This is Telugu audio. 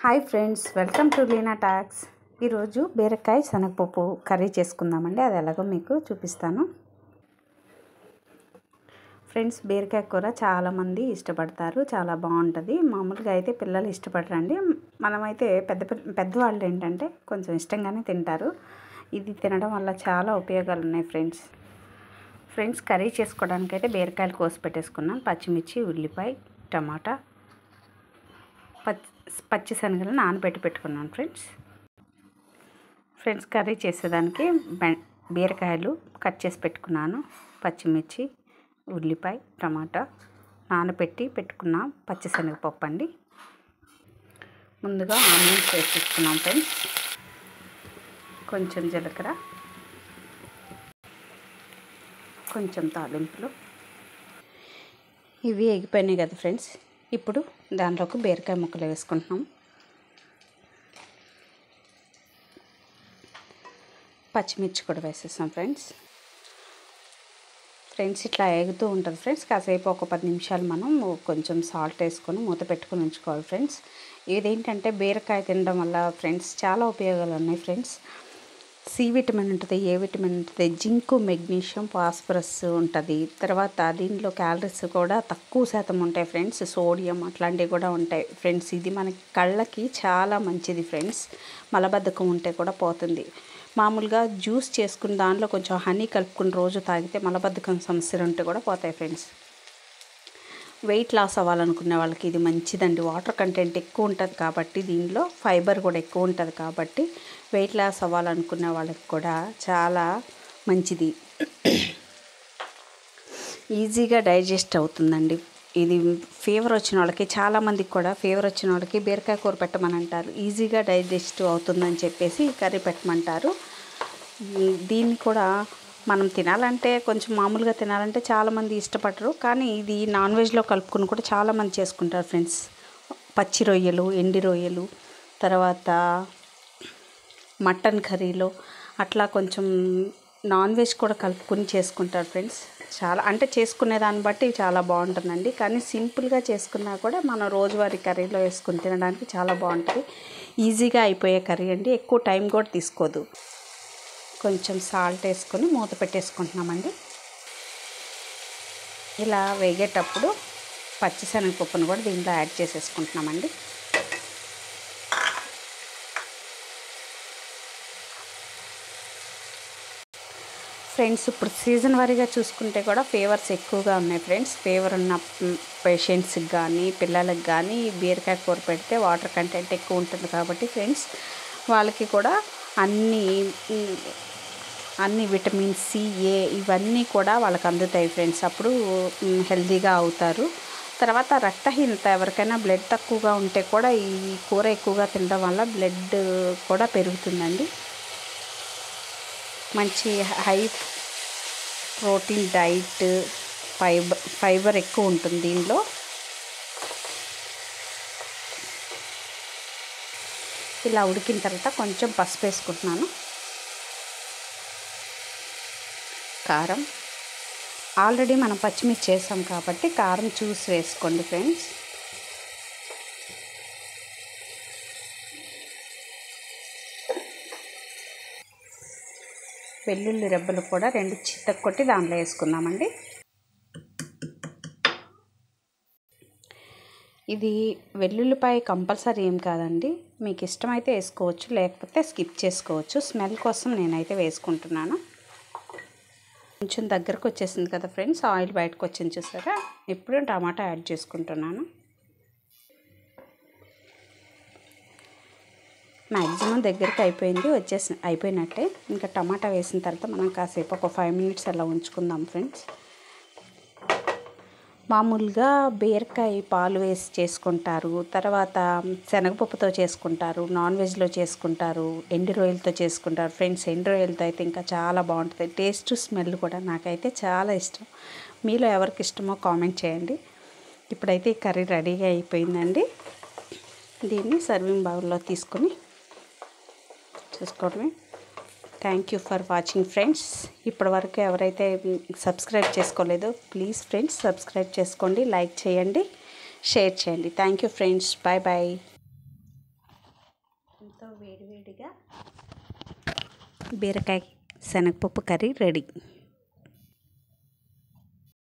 Hi friends, welcome to Leena talks. ఈరోజు బీరకాయ శనగపప్పు కర్రీ చేసుకుందామండి. అది ఎలాగో మీకు చూపిస్తాను. ఫ్రెండ్స్, బీరకాయ కూర చాలామంది ఇష్టపడతారు, చాలా బాగుంటుంది. మామూలుగా అయితే పిల్లలు ఇష్టపడరండి. మనమైతే పెద్దవాళ్ళు ఏంటంటే కొంచెం ఇష్టంగానే తింటారు. ఇది తినడం వల్ల చాలా ఉపయోగాలు ఉన్నాయి ఫ్రెండ్స్ కర్రీ చేసుకోవడానికైతే బీరకాయలు కోసి పెట్టేసుకున్నాను. పచ్చిమిర్చి, ఉల్లిపాయ, టమాటా, పచ్చి శనగలు నానబెట్టి పెట్టుకున్నాను. ఫ్రెండ్స్ కర్రీ చేసేదానికి బీరకాయలు కట్ చేసి పెట్టుకున్నాను. పచ్చిమిర్చి, ఉల్లిపాయ, టమాటా, నానబెట్టి పెట్టుకున్న పచ్చిశనగపప్పు అండి. ముందుగా ఆనియన్స్ వేసుకున్నాం ఫ్రెండ్స్. కొంచెం జీలకర్ర, కొంచెం తాలింపులు. ఇవి ఎగిపోయినాయి కదా ఫ్రెండ్స్. ఇప్పుడు దాంట్లోకి బీరకాయ ముక్కలు వేసుకుంటున్నాం. పచ్చిమిర్చి కూడా వేసేసాం ఫ్రెండ్స్. ఇట్లా ఎగుతూ ఉంటుంది ఫ్రెండ్స్. కాసేపు ఒక 10 నిమిషాలు మనం కొంచెం సాల్ట్ వేసుకొని మూత పెట్టుకొని ఉంచుకోవాలి ఫ్రెండ్స్. ఇదేంటంటే బీరకాయ తినడం వల్ల ఫ్రెండ్స్ చాలా ఉపయోగాలు ఉన్నాయి ఫ్రెండ్స్. సి విటమిన్ ఉంటుంది, ఏ విటమిన్ ఉంటుంది, జింక్, మెగ్నీషియం, ఫాస్ఫరస్ ఉంటుంది. తర్వాత దీంట్లో క్యాలరీస్ కూడా తక్కువ శాతం ఉంటాయి ఫ్రెండ్స్. సోడియం అట్లాంటివి కూడా ఉంటాయి ఫ్రెండ్స్. ఇది మనకి కళ్ళకి చాలా మంచిది ఫ్రెండ్స్. మలబద్ధకం ఉంటే కూడా పోతుంది. మామూలుగా జ్యూస్ చేసుకుని దాంట్లో కొంచెం హనీ కలుపుకుని రోజు తాగితే మలబద్ధకం సమస్యలు ఉంటే కూడా పోతాయి ఫ్రెండ్స్. వెయిట్ లాస్ అవ్వాలనుకునే వాళ్ళకి ఇది మంచిదండి. వాటర్ కంటెంట్ ఎక్కువ ఉంటుంది కాబట్టి, దీనిలో ఫైబర్ కూడా ఎక్కువ ఉంటుంది కాబట్టి వెయిట్ లాస్ అవ్వాలనుకునే వాళ్ళకి కూడా చాలా మంచిది. ఈజీగా డైజెస్ట్ అవుతుందండి. ఇది ఫీవర్ వచ్చిన వాళ్ళకి, చాలామందికి కూడా ఫీవర్ వచ్చిన వాళ్ళకి బీరకాయ కూర పెట్టమని అంటారు. ఈజీగా డైజెస్ట్ అవుతుందని చెప్పేసి కర్రీ పెట్టమంటారు. దీన్ని కూడా మనం తినాలంటే కొంచెం మామూలుగా తినాలంటే చాలామంది ఇష్టపడరు. కానీ ఇది నాన్ వెజ్లో కలుపుకుని కూడా చాలామంది చేసుకుంటారు ఫ్రెండ్స్. పచ్చి రొయ్యలు, ఎండి రొయ్యలు, తర్వాత మటన్ కర్రీలో అట్లా కొంచెం నాన్ వెజ్ కూడా కలుపుకొని చేసుకుంటారు ఫ్రెండ్స్. చేసుకునే దాన్ని బట్టి చాలా బాగుంటుందండి. కానీ సింపుల్గా చేసుకున్నా కూడా మనం రోజువారీ కర్రీలో వేసుకుని తినడానికి చాలా బాగుంటుంది. ఈజీగా అయిపోయే కర్రీ అండి. ఎక్కువ టైం కూడా తీసుకోదు. కొంచెం సాల్ట్ వేసుకొని మూత పెట్టేసుకుంటున్నామండి. ఇలా వేగేటప్పుడు పచ్చిశనగపప్పును కూడా దీంట్లో యాడ్ చేసేసుకుంటున్నామండి. ఫ్రెండ్స్, ఇప్పుడు సీజన్ వారీగా చూసుకుంటే కూడా ఫీవర్స్ ఎక్కువగా ఉన్నాయి ఫ్రెండ్స్. ఫీవర్ ఉన్న పేషెంట్స్కి కానీ పిల్లలకు కానీ బీరకాయ కూర పెడితే వాటర్ కంటెంట్ ఎక్కువ ఉంటుంది కాబట్టి ఫ్రెండ్స్ వాళ్ళకి కూడా అన్ని విటమిన్ సి, ఏ ఇవన్నీ కూడా వాళ్ళకి అందుతాయి ఫ్రెండ్స్. అప్పుడు హెల్తీగా అవుతారు. తర్వాత రక్తహీనత, ఎవరికైనా బ్లడ్ తక్కువగా ఉంటే కూడా ఈ కూర ఎక్కువగా తినడం వల్ల బ్లడ్ కూడా పెరుగుతుందండి. మంచి హై ప్రోటీన్ డైట్, ఫైబర్ ఎక్కువ ఉంటుంది దీనిలో. ఇలా ఉడికిన తర్వాత కొంచెం పసుపు వేసుకుంటున్నాను. కారం, ఆల్రెడీ మనం పచ్చిమిర్చి చేసాం కాబట్టి కారం చూసి వేసుకోండి ఫ్రెండ్స్. వెల్లుల్లి రెబ్బలు కూడా 2 చితక్ కొట్టి దాంట్లో వేసుకుందామండి. ఇది వెల్లుల్లిపాయ కంపల్సరీ ఏం కాదండి. మీకు ఇష్టమైతే వేసుకోవచ్చు, లేకపోతే స్కిప్ చేసుకోవచ్చు. స్మెల్ కోసం నేనైతే వేసుకుంటున్నాను. కొంచెం దగ్గరకు వచ్చేసింది కదా ఫ్రెండ్స్, ఆయిల్ బయటకు వచ్చింది చూసారా. ఇప్పుడు టమాటా యాడ్ చేసుకుంటున్నాను. మ్యాక్సిమం దగ్గరికి అయిపోయినట్టే. ఇంకా టమాటా వేసిన తర్వాత మనం కాసేపు ఒక 5 మినిట్స్ అలా ఉంచుకుందాం ఫ్రెండ్స్. మామూలుగా బీరకాయ పాలు వేసి చేసుకుంటారు, తర్వాత శనగపప్పుతో చేసుకుంటారు, నాన్ వెజ్లో చేసుకుంటారు, ఎండు రొయ్యలతో చేసుకుంటారు ఫ్రెండ్స్. ఎండు రొయ్యలతో అయితే ఇంకా చాలా బాగుంటుంది. టేస్ట్, స్మెల్ కూడా నాకైతే చాలా ఇష్టం. మీలో ఎవరికి ఇష్టమో కామెంట్ చేయండి. ఇప్పుడైతే ఈ కర్రీ రెడీగా అయిపోయిందండి. దీన్ని సర్వింగ్ బౌల్లో తీసుకొని చూసుకోవడమే. Thank you for watching friends. ఇప్పటివరకు ఎవరైతే సబ్స్క్రైబ్ చేసుకోలేదో ప్లీజ్ ఫ్రెండ్స్ సబ్స్క్రైబ్ చేసుకోండి, లైక్ చేయండి, షేర్ చేయండి. Thank you friends. Bye bye. ఎంతో వేడివేడిగా బీరకాయ శనగపప్పు కర్రీ రెడీ.